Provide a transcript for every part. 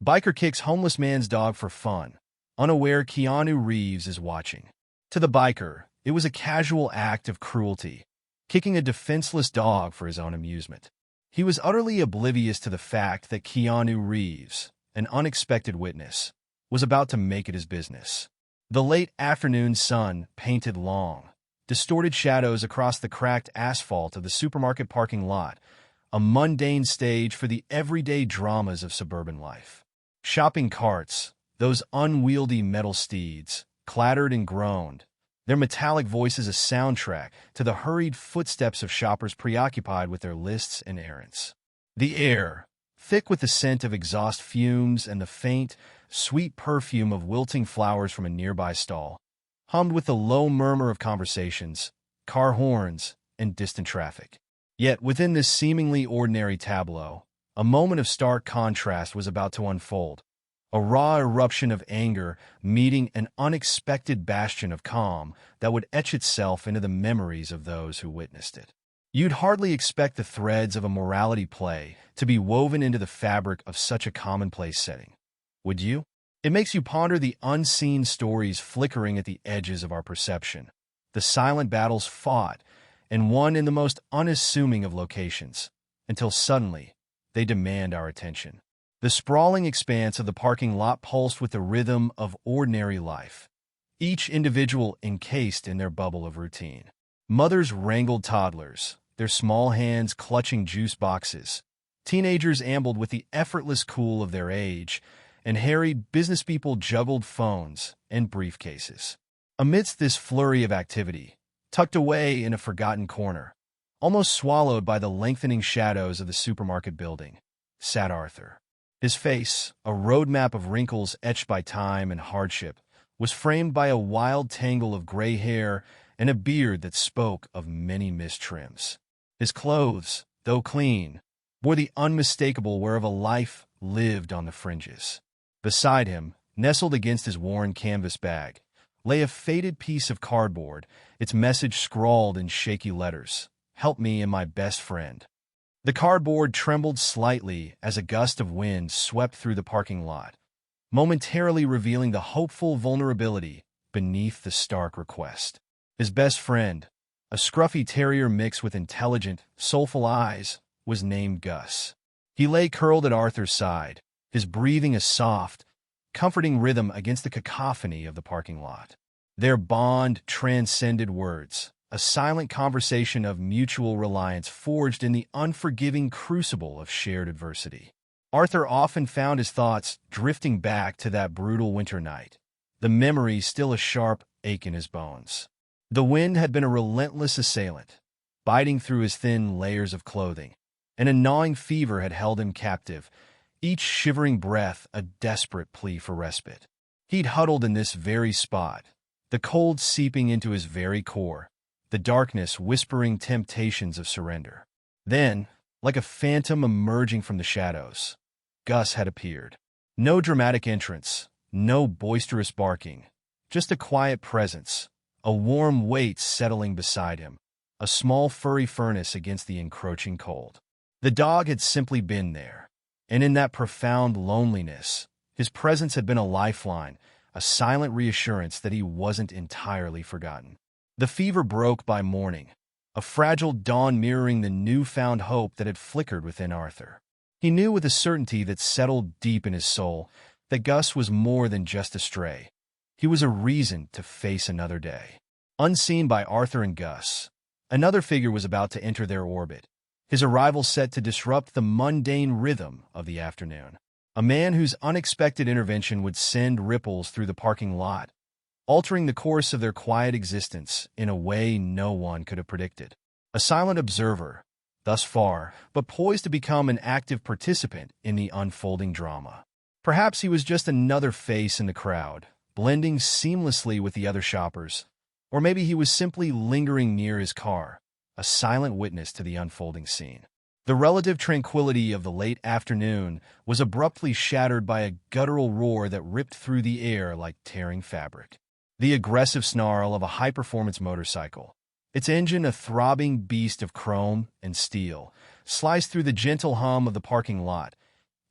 Biker kicks homeless man's dog for fun. Unaware Keanu Reeves is watching. To the biker, it was a casual act of cruelty, kicking a defenseless dog for his own amusement. He was utterly oblivious to the fact that Keanu Reeves, an unexpected witness, was about to make it his business. The late afternoon sun painted long, distorted shadows across the cracked asphalt of the supermarket parking lot, a mundane stage for the everyday dramas of suburban life. Shopping carts, those unwieldy metal steeds, clattered and groaned, their metallic voices a soundtrack to the hurried footsteps of shoppers preoccupied with their lists and errands. The air, thick with the scent of exhaust fumes and the faint, sweet perfume of wilting flowers from a nearby stall, hummed with the low murmur of conversations, car horns, and distant traffic. Yet within this seemingly ordinary tableau, a moment of stark contrast was about to unfold. A raw eruption of anger meeting an unexpected bastion of calm that would etch itself into the memories of those who witnessed it. You'd hardly expect the threads of a morality play to be woven into the fabric of such a commonplace setting, would you? It makes you ponder the unseen stories flickering at the edges of our perception, the silent battles fought and won in the most unassuming of locations, until suddenly they demand our attention. The sprawling expanse of the parking lot pulsed with the rhythm of ordinary life, each individual encased in their bubble of routine. Mothers wrangled toddlers, their small hands clutching juice boxes. Teenagers ambled with the effortless cool of their age, and harried businesspeople juggled phones and briefcases. Amidst this flurry of activity, tucked away in a forgotten corner, almost swallowed by the lengthening shadows of the supermarket building, sat Arthur. His face, a roadmap of wrinkles etched by time and hardship, was framed by a wild tangle of gray hair and a beard that spoke of many missed trims. His clothes, though clean, bore the unmistakable wear of a life lived on the fringes. Beside him, nestled against his worn canvas bag, lay a faded piece of cardboard, its message scrawled in shaky letters, "Help me and my best friend." The cardboard trembled slightly as a gust of wind swept through the parking lot, momentarily revealing the hopeful vulnerability beneath the stark request. His best friend, a scruffy terrier mixed with intelligent, soulful eyes, was named Gus. He lay curled at Arthur's side, his breathing a soft, comforting rhythm against the cacophony of the parking lot. Their bond transcended words, a silent conversation of mutual reliance forged in the unforgiving crucible of shared adversity. Arthur often found his thoughts drifting back to that brutal winter night, the memory still a sharp ache in his bones. The wind had been a relentless assailant, biting through his thin layers of clothing, and a gnawing fever had held him captive, each shivering breath a desperate plea for respite. He'd huddled in this very spot, the cold seeping into his very core, the darkness whispering temptations of surrender. Then, like a phantom emerging from the shadows, Gus had appeared. No dramatic entrance, no boisterous barking, just a quiet presence, a warm weight settling beside him, a small furry furnace against the encroaching cold. The dog had simply been there, and in that profound loneliness, his presence had been a lifeline, a silent reassurance that he wasn't entirely forgotten. The fever broke by morning, a fragile dawn mirroring the newfound hope that had flickered within Arthur. He knew with a certainty that settled deep in his soul that Gus was more than just a stray. He was a reason to face another day. Unseen by Arthur and Gus, another figure was about to enter their orbit, his arrival set to disrupt the mundane rhythm of the afternoon. A man whose unexpected intervention would send ripples through the parking lot, altering the course of their quiet existence in a way no one could have predicted. A silent observer, thus far, but poised to become an active participant in the unfolding drama. Perhaps he was just another face in the crowd, blending seamlessly with the other shoppers, or maybe he was simply lingering near his car, a silent witness to the unfolding scene. The relative tranquility of the late afternoon was abruptly shattered by a guttural roar that ripped through the air like tearing fabric. The aggressive snarl of a high-performance motorcycle, its engine a throbbing beast of chrome and steel, sliced through the gentle hum of the parking lot,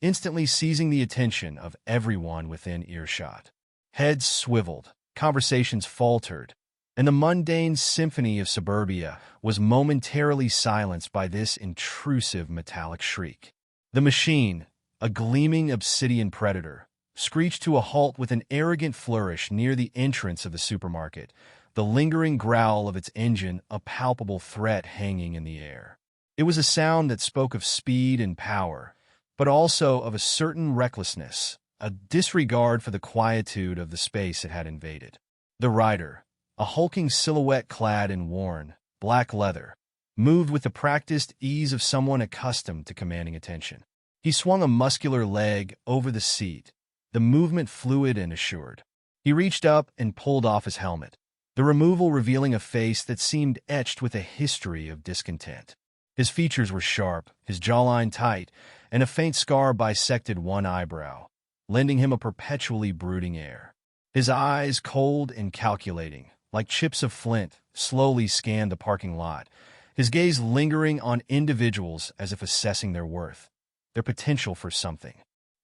instantly seizing the attention of everyone within earshot. Heads swiveled, conversations faltered, and the mundane symphony of suburbia was momentarily silenced by this intrusive metallic shriek. The machine, a gleaming obsidian predator, screeched to a halt with an arrogant flourish near the entrance of the supermarket, the lingering growl of its engine a palpable threat hanging in the air. It was a sound that spoke of speed and power, but also of a certain recklessness, a disregard for the quietude of the space it had invaded. The rider, a hulking silhouette clad in worn, black leather, moved with the practiced ease of someone accustomed to commanding attention. He swung a muscular leg over the seat, the movement fluid and assured. He reached up and pulled off his helmet, the removal revealing a face that seemed etched with a history of discontent. His features were sharp, his jawline tight, and a faint scar bisected one eyebrow, lending him a perpetually brooding air. His eyes, cold and calculating, like chips of flint, slowly scanned the parking lot, his gaze lingering on individuals as if assessing their worth, their potential for something.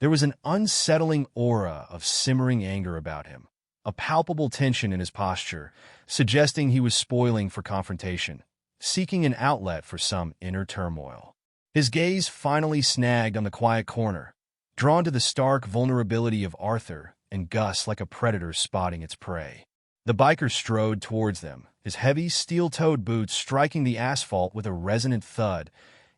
There was an unsettling aura of simmering anger about him, a palpable tension in his posture, suggesting he was spoiling for confrontation, seeking an outlet for some inner turmoil. His gaze finally snagged on the quiet corner, drawn to the stark vulnerability of Arthur and Gus like a predator spotting its prey. The biker strode towards them, his heavy, steel-toed boots striking the asphalt with a resonant thud,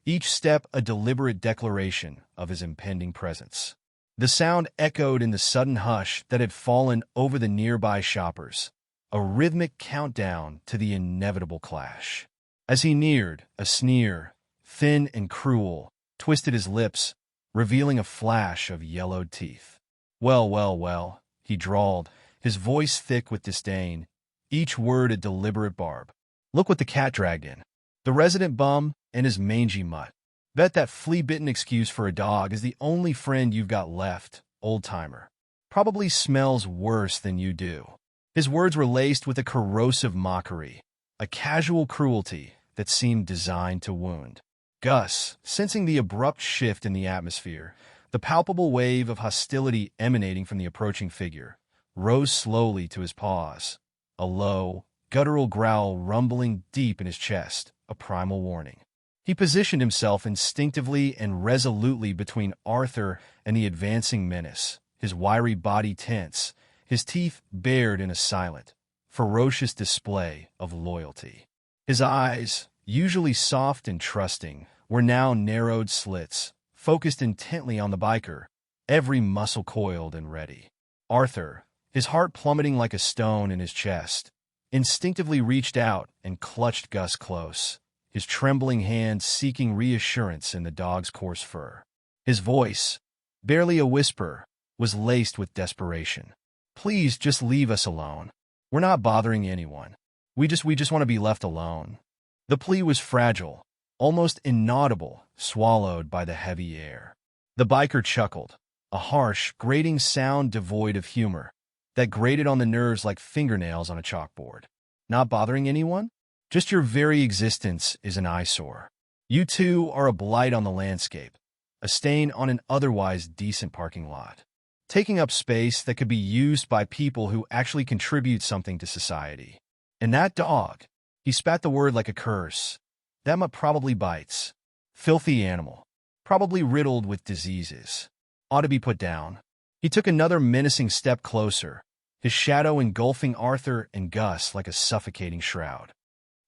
each step a deliberate declaration of his impending presence. The sound echoed in the sudden hush that had fallen over the nearby shoppers, a rhythmic countdown to the inevitable clash. As he neared, a sneer, thin and cruel, twisted his lips, revealing a flash of yellowed teeth. "Well, well, well," he drawled, his voice thick with disdain, each word a deliberate barb. "Look what the cat dragged in. The resident bum and his mangy mutt. Bet that flea-bitten excuse for a dog is the only friend you've got left, old-timer. Probably smells worse than you do." His words were laced with a corrosive mockery, a casual cruelty that seemed designed to wound. Gus, sensing the abrupt shift in the atmosphere, the palpable wave of hostility emanating from the approaching figure, rose slowly to his paws, a low, guttural growl rumbling deep in his chest, a primal warning. He positioned himself instinctively and resolutely between Arthur and the advancing menace, his wiry body tense, his teeth bared in a silent, ferocious display of loyalty. His eyes, usually soft and trusting, were now narrowed slits, focused intently on the biker, every muscle coiled and ready. Arthur, his heart plummeting like a stone in his chest, instinctively reached out and clutched Gus close, his trembling hand seeking reassurance in the dog's coarse fur. His voice, barely a whisper, was laced with desperation. "Please just leave us alone. We're not bothering anyone. We just want to be left alone." The plea was fragile, almost inaudible, swallowed by the heavy air. The biker chuckled, a harsh, grating sound devoid of humor, that grated on the nerves like fingernails on a chalkboard. "Not bothering anyone? Just your very existence is an eyesore. You two are a blight on the landscape, a stain on an otherwise decent parking lot, taking up space that could be used by people who actually contribute something to society. And that dog," he spat the word like a curse, "that mutt probably bites. Filthy animal. Probably riddled with diseases. Ought to be put down." He took another menacing step closer, his shadow engulfing Arthur and Gus like a suffocating shroud.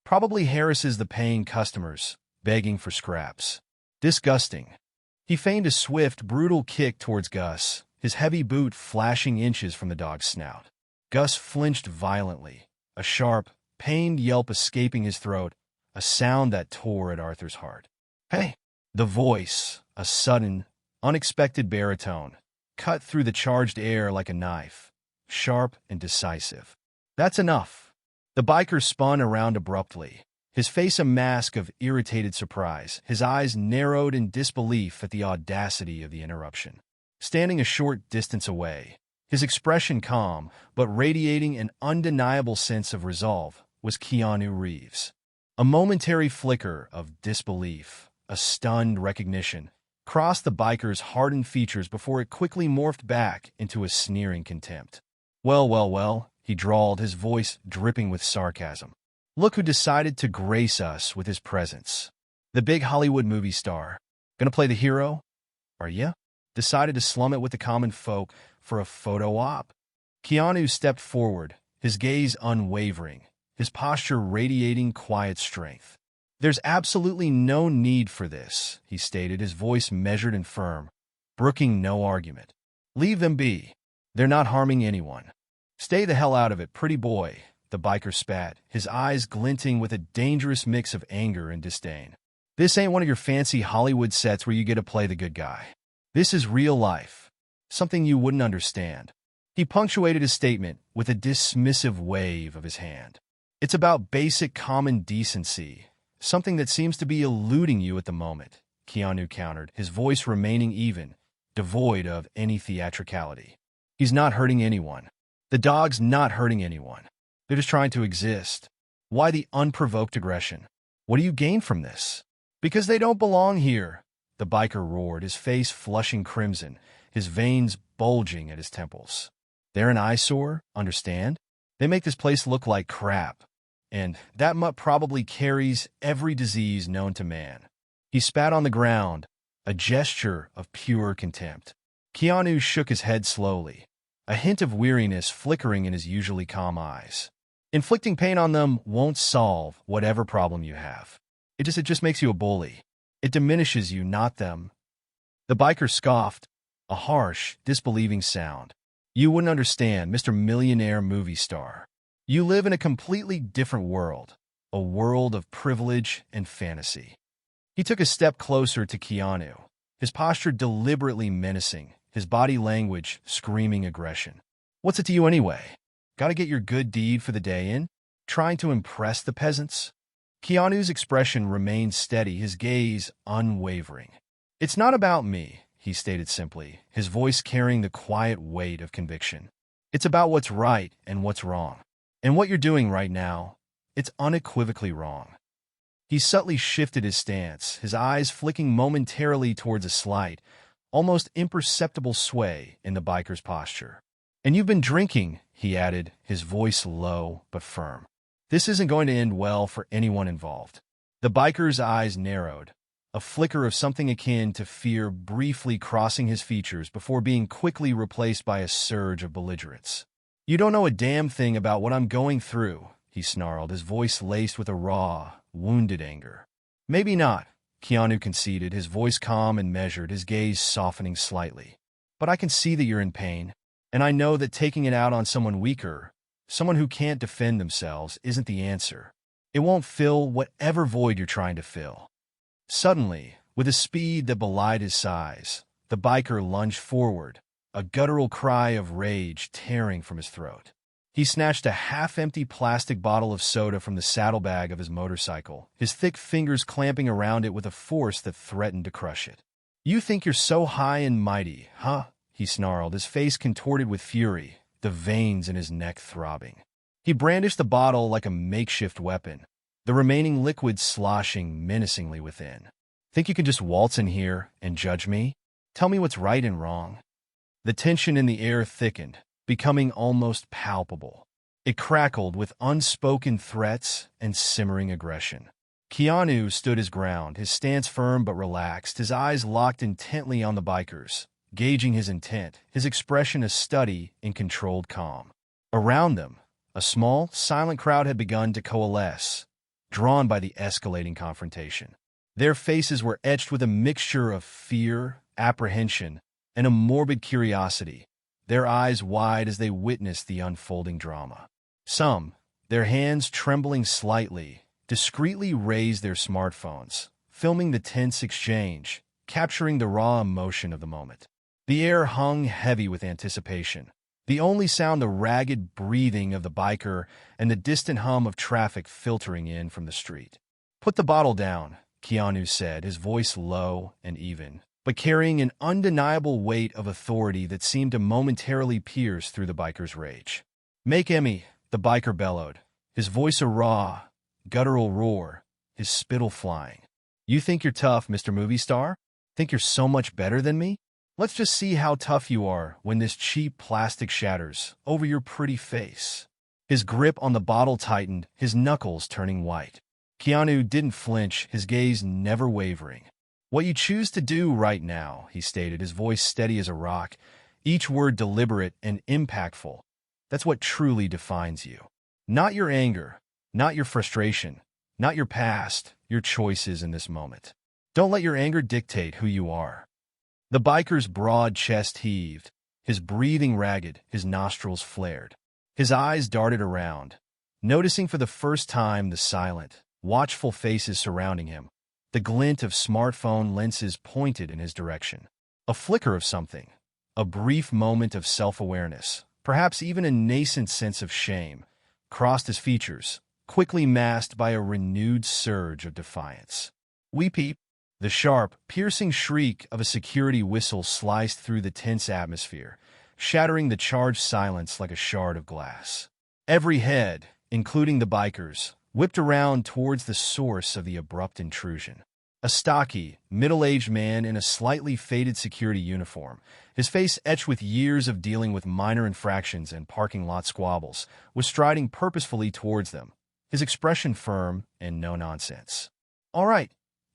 "Probably harasses the paying customers, begging for scraps. Disgusting." He feigned a swift, brutal kick towards Gus, his heavy boot flashing inches from the dog's snout. Gus flinched violently, a sharp, pained yelp escaping his throat, a sound that tore at Arthur's heart. "Hey!" The voice, a sudden, unexpected baritone, cut through the charged air like a knife, sharp and decisive. "That's enough." The biker spun around abruptly, his face a mask of irritated surprise, his eyes narrowed in disbelief at the audacity of the interruption. Standing a short distance away, his expression calm, but radiating an undeniable sense of resolve, was Keanu Reeves. A momentary flicker of disbelief, a stunned recognition, crossed the biker's hardened features before it quickly morphed back into a sneering contempt. Well, well, well, he drawled, his voice dripping with sarcasm. Look who decided to grace us with his presence. The big Hollywood movie star. Gonna play the hero? Are ya? Decided to slum it with the common folk for a photo op? Keanu stepped forward, his gaze unwavering, his posture radiating quiet strength. There's absolutely no need for this, he stated, his voice measured and firm, brooking no argument. Leave them be. They're not harming anyone. Stay the hell out of it, pretty boy, the biker spat, his eyes glinting with a dangerous mix of anger and disdain. This ain't one of your fancy Hollywood sets where you get to play the good guy. This is real life. Something you wouldn't understand. He punctuated his statement with a dismissive wave of his hand. It's about basic common decency, something that seems to be eluding you at the moment, Keanu countered, his voice remaining even, devoid of any theatricality. He's not hurting anyone. The dog's not hurting anyone. They're just trying to exist. Why the unprovoked aggression? What do you gain from this? Because they don't belong here, the biker roared, his face flushing crimson, his veins bulging at his temples. They're an eyesore, understand? They make this place look like crap. And that mutt probably carries every disease known to man. He spat on the ground, a gesture of pure contempt. Keanu shook his head slowly, a hint of weariness flickering in his usually calm eyes. Inflicting pain on them won't solve whatever problem you have. It just makes you a bully. It diminishes you, not them. The biker scoffed, a harsh, disbelieving sound. You wouldn't understand, Mr. Millionaire movie star. You live in a completely different world, a world of privilege and fantasy. He took a step closer to Keanu, his posture deliberately menacing, his body language screaming aggression. What's it to you anyway? Gotta get your good deed for the day in? Trying to impress the peasants? Keanu's expression remained steady, his gaze unwavering. It's not about me, he stated simply, his voice carrying the quiet weight of conviction. It's about what's right and what's wrong. And what you're doing right now, it's unequivocally wrong. He subtly shifted his stance, his eyes flicking momentarily towards a slight, almost imperceptible sway in the biker's posture. And you've been drinking, he added, his voice low but firm. This isn't going to end well for anyone involved. The biker's eyes narrowed, a flicker of something akin to fear briefly crossing his features before being quickly replaced by a surge of belligerence. You don't know a damn thing about what I'm going through, he snarled, his voice laced with a raw, wounded anger. Maybe not, Keanu conceded, his voice calm and measured, his gaze softening slightly. But I can see that you're in pain, and I know that taking it out on someone weaker, someone who can't defend themselves, isn't the answer. It won't fill whatever void you're trying to fill. Suddenly, with a speed that belied his size, the biker lunged forward, a guttural cry of rage tearing from his throat. He snatched a half-empty plastic bottle of soda from the saddlebag of his motorcycle, his thick fingers clamping around it with a force that threatened to crush it. You think you're so high and mighty, huh? He snarled, his face contorted with fury, the veins in his neck throbbing. He brandished the bottle like a makeshift weapon, the remaining liquid sloshing menacingly within. Think you can just waltz in here and judge me? Tell me what's right and wrong? The tension in the air thickened, becoming almost palpable. It crackled with unspoken threats and simmering aggression. Keanu stood his ground, his stance firm but relaxed, his eyes locked intently on the bikers, gauging his intent, his expression a study in controlled calm. Around them, a small, silent crowd had begun to coalesce, drawn by the escalating confrontation. Their faces were etched with a mixture of fear, apprehension, and a morbid curiosity, their eyes wide as they witnessed the unfolding drama. Some, their hands trembling slightly, discreetly raised their smartphones, filming the tense exchange, capturing the raw emotion of the moment. The air hung heavy with anticipation, the only sound the ragged breathing of the biker and the distant hum of traffic filtering in from the street. Put the bottle down, Keanu said, his voice low and even, but carrying an undeniable weight of authority that seemed to momentarily pierce through the biker's rage. Make Emmy, the biker bellowed, his voice a raw, guttural roar, his spittle flying. You think you're tough, Mr. Movie Star? Think you're so much better than me? Let's just see how tough you are when this cheap plastic shatters over your pretty face." His grip on the bottle tightened, his knuckles turning white. Keanu didn't flinch, his gaze never wavering. "What you choose to do right now," he stated, his voice steady as a rock, each word deliberate and impactful. "That's what truly defines you. Not your anger, not your frustration, not your past, your choices in this moment. Don't let your anger dictate who you are." The biker's broad chest heaved, his breathing ragged, his nostrils flared. His eyes darted around, noticing for the first time the silent, watchful faces surrounding him, the glint of smartphone lenses pointed in his direction. A flicker of something, a brief moment of self-awareness, perhaps even a nascent sense of shame, crossed his features, quickly masked by a renewed surge of defiance. "We peep." The sharp, piercing shriek of a security whistle sliced through the tense atmosphere, shattering the charged silence like a shard of glass. Every head, including the bikers, whipped around towards the source of the abrupt intrusion. A stocky, middle-aged man in a slightly faded security uniform, his face etched with years of dealing with minor infractions and parking lot squabbles, was striding purposefully towards them, his expression firm and no-nonsense. "All right.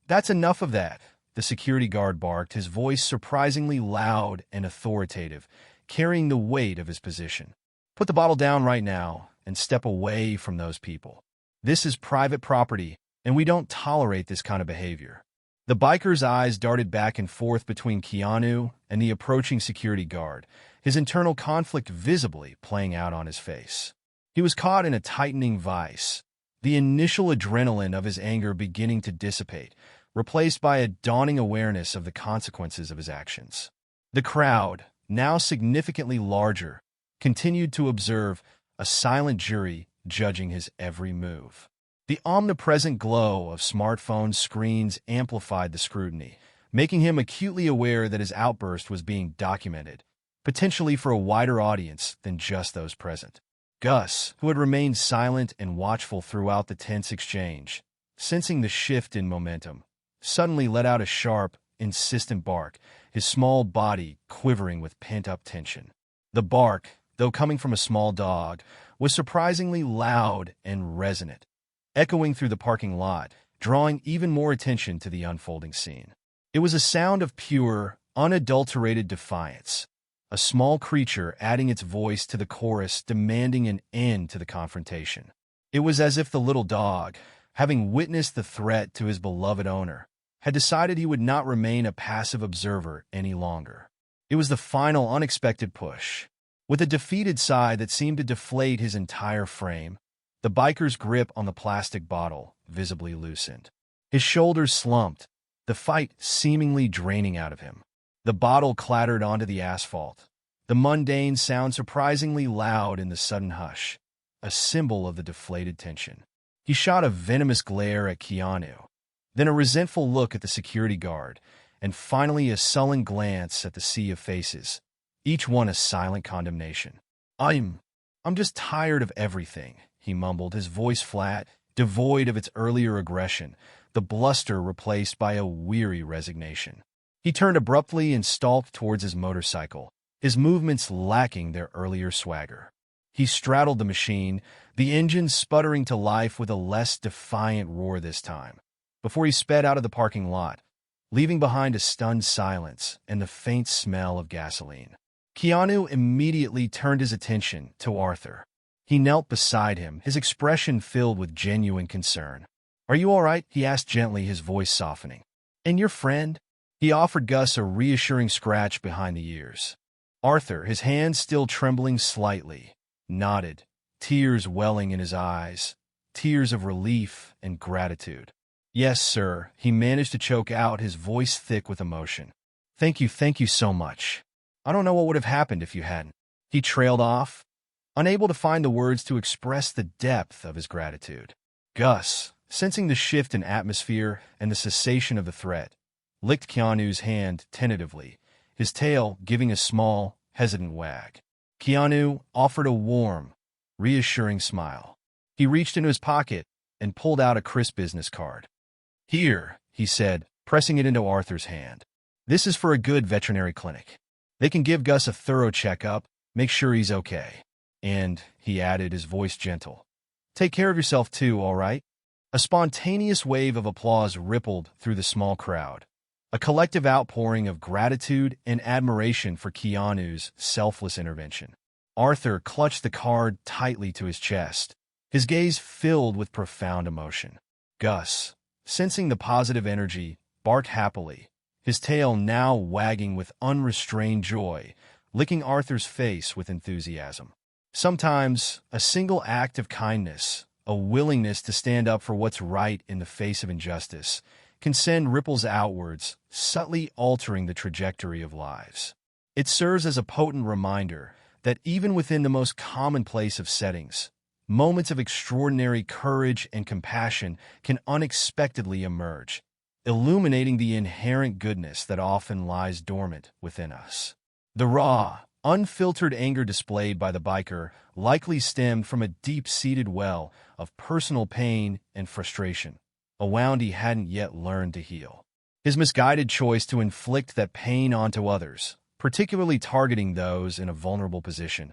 That's enough of that," the security guard barked, his voice surprisingly loud and authoritative, carrying the weight of his position. "Put the bottle down right now and step away from those people. This is private property, and we don't tolerate this kind of behavior." The biker's eyes darted back and forth between Keanu and the approaching security guard, his internal conflict visibly playing out on his face. He was caught in a tightening vice, the initial adrenaline of his anger beginning to dissipate, replaced by a dawning awareness of the consequences of his actions. The crowd, now significantly larger, continued to observe, a silent jury judging his every move. The omnipresent glow of smartphone screens amplified the scrutiny, making him acutely aware that his outburst was being documented, potentially for a wider audience than just those present. Gus, who had remained silent and watchful throughout the tense exchange, sensing the shift in momentum, suddenly let out a sharp, insistent bark, his small body quivering with pent-up tension. The bark, though coming from a small dog, was surprisingly loud and resonant, echoing through the parking lot, drawing even more attention to the unfolding scene. It was a sound of pure, unadulterated defiance, a small creature adding its voice to the chorus demanding an end to the confrontation. It was as if the little dog, having witnessed the threat to his beloved owner, had decided he would not remain a passive observer any longer. It was the final unexpected push. With a defeated sigh that seemed to deflate his entire frame, the biker's grip on the plastic bottle visibly loosened. His shoulders slumped, the fight seemingly draining out of him. The bottle clattered onto the asphalt, the mundane sound surprisingly loud in the sudden hush, a symbol of the deflated tension. He shot a venomous glare at Keanu, then a resentful look at the security guard, and finally a sullen glance at the sea of faces, each one a silent condemnation. I'm just tired of everything," he mumbled, his voice flat, devoid of its earlier aggression, the bluster replaced by a weary resignation. He turned abruptly and stalked towards his motorcycle, his movements lacking their earlier swagger. He straddled the machine, the engine sputtering to life with a less defiant roar this time, before he sped out of the parking lot, leaving behind a stunned silence and the faint smell of gasoline. Keanu immediately turned his attention to Arthur. He knelt beside him, his expression filled with genuine concern. "Are you all right?" he asked gently, his voice softening. "And your friend?" He offered Gus a reassuring scratch behind the ears. Arthur, his hand still trembling slightly, nodded, tears welling in his eyes, tears of relief and gratitude. "Yes, sir," he managed to choke out, his voice thick with emotion. Thank you so much. I don't know what would have happened if you hadn't." He trailed off, unable to find the words to express the depth of his gratitude. Gus, sensing the shift in atmosphere and the cessation of the threat, licked Keanu's hand tentatively, his tail giving a small, hesitant wag. Keanu offered a warm, reassuring smile. He reached into his pocket and pulled out a crisp business card. "Here," he said, pressing it into Arthur's hand. This is for a good veterinary clinic. They can give Gus a thorough checkup, make sure he's okay. And, he added, his voice gentle, take care of yourself too, all right? A spontaneous wave of applause rippled through the small crowd. A collective outpouring of gratitude and admiration for Keanu's selfless intervention. Arthur clutched the card tightly to his chest, his gaze filled with profound emotion. Gus, sensing the positive energy, barked happily, his tail now wagging with unrestrained joy, licking Arthur's face with enthusiasm. Sometimes, a single act of kindness, a willingness to stand up for what's right in the face of injustice, can send ripples outwards, subtly altering the trajectory of lives. It serves as a potent reminder that even within the most commonplace of settings, moments of extraordinary courage and compassion can unexpectedly emerge, illuminating the inherent goodness that often lies dormant within us. The raw, unfiltered anger displayed by the biker likely stemmed from a deep-seated well of personal pain and frustration, a wound he hadn't yet learned to heal. His misguided choice to inflict that pain onto others, particularly targeting those in a vulnerable position,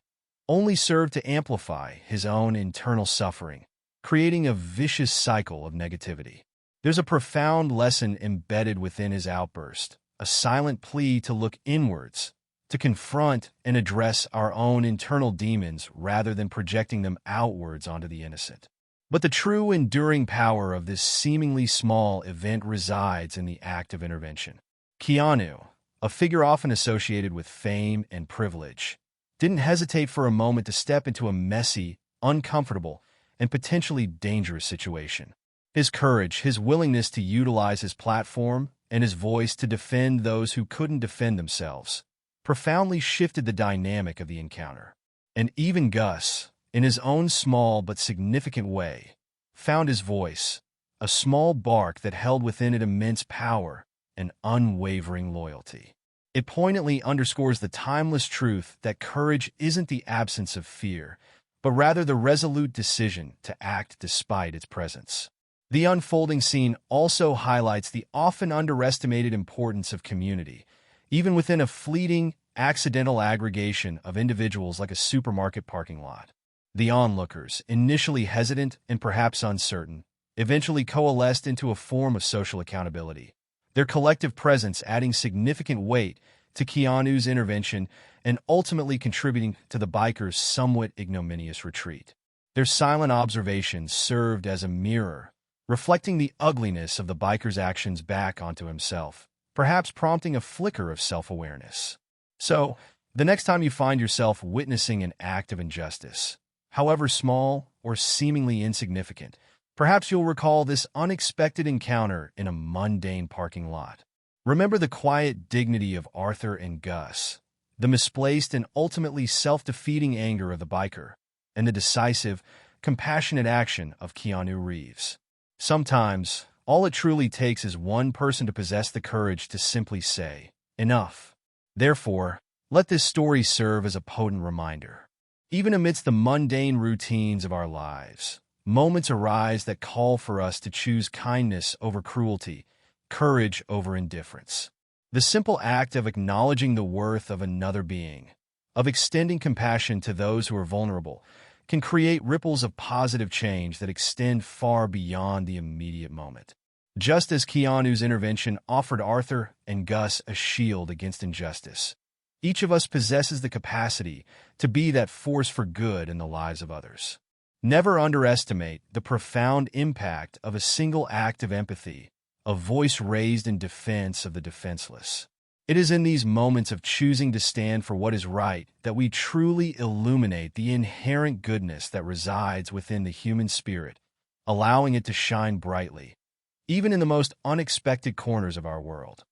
only served to amplify his own internal suffering, creating a vicious cycle of negativity. There's a profound lesson embedded within his outburst, a silent plea to look inwards, to confront and address our own internal demons rather than projecting them outwards onto the innocent. But the true enduring power of this seemingly small event resides in the act of intervention. Keanu, a figure often associated with fame and privilege, didn't hesitate for a moment to step into a messy, uncomfortable, and potentially dangerous situation. His courage, his willingness to utilize his platform, and his voice to defend those who couldn't defend themselves, profoundly shifted the dynamic of the encounter. And even Gus, in his own small but significant way, found his voice, a small bark that held within it immense power and unwavering loyalty. It poignantly underscores the timeless truth that courage isn't the absence of fear, but rather the resolute decision to act despite its presence. The unfolding scene also highlights the often underestimated importance of community, even within a fleeting, accidental aggregation of individuals like a supermarket parking lot. The onlookers, initially hesitant and perhaps uncertain, eventually coalesced into a form of social accountability, their collective presence adding significant weight to Keanu's intervention and ultimately contributing to the biker's somewhat ignominious retreat. Their silent observations served as a mirror, reflecting the ugliness of the biker's actions back onto himself, perhaps prompting a flicker of self-awareness. So, the next time you find yourself witnessing an act of injustice, however small or seemingly insignificant, perhaps you'll recall this unexpected encounter in a mundane parking lot. Remember the quiet dignity of Arthur and Gus, the misplaced and ultimately self-defeating anger of the biker, and the decisive, compassionate action of Keanu Reeves. Sometimes, all it truly takes is one person to possess the courage to simply say, enough. Therefore, let this story serve as a potent reminder. Even amidst the mundane routines of our lives, moments arise that call for us to choose kindness over cruelty, courage over indifference. The simple act of acknowledging the worth of another being, of extending compassion to those who are vulnerable, can create ripples of positive change that extend far beyond the immediate moment. Just as Keanu's intervention offered Arthur and Gus a shield against injustice, each of us possesses the capacity to be that force for good in the lives of others. Never underestimate the profound impact of a single act of empathy, a voice raised in defense of the defenseless. It is in these moments of choosing to stand for what is right that we truly illuminate the inherent goodness that resides within the human spirit, allowing it to shine brightly, even in the most unexpected corners of our world.